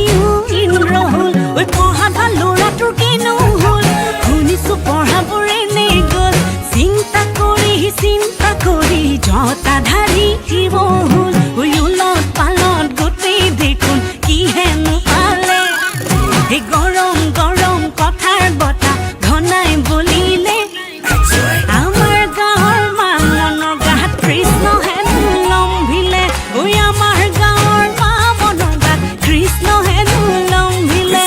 ৰাতিও ইন্দ্ৰ হ'ল ঐ পঢ়া ভাল ল'ৰাটোৰ কিনো হ'ল শুনিছো পঢ়াবোৰে নে গ'ল চিন্তা কৰি জটাধাৰী জীৱ হ'ল ঐ উলত পালত গোটেই দেখোন কি হেনো পালে এই গৰম গৰম কথাৰ বতাহ ঘনাই বলিলে আমাৰ গাঁৱৰ মনৰ গাত কৃষ্ণ হেনো লম্ভিলে ঐ আমাৰ গাঁৱৰ মনৰ গাত কৃষ্ণ হেনো লম্ভিলে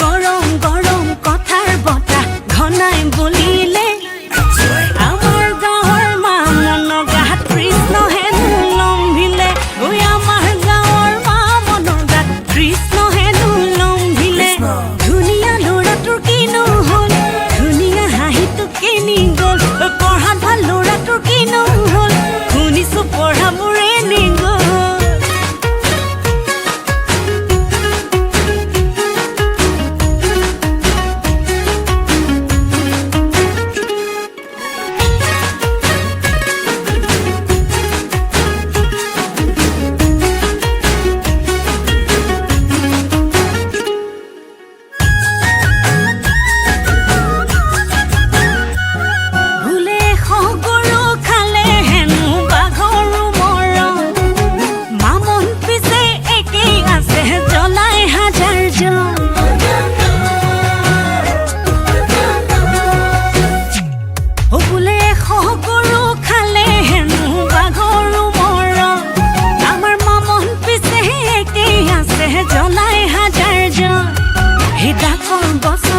গৰম গৰম কথাৰ বতাহ ঘনাই বলিলে আমাৰ গাঁৱৰ মনৰ গাত কৃষ্ণ হেনো লম্ভিলে ঐ আমাৰ গাঁৱৰ মনৰ গাত কৃষ্ণ হেনো লম্ভিলে ধুনীয়া ল'ৰাটোৰ কিনো হ'ল ধুনীয়া হাঁহিটো কিনি গ'ল পঢ়াত ভাল ল'ৰাটোৰ কিনো হ'ল শুনিছো পঢ়াবোৰে নি গ'ল জ্বলাই হাজাৰ জন হে ডাকৰ গছ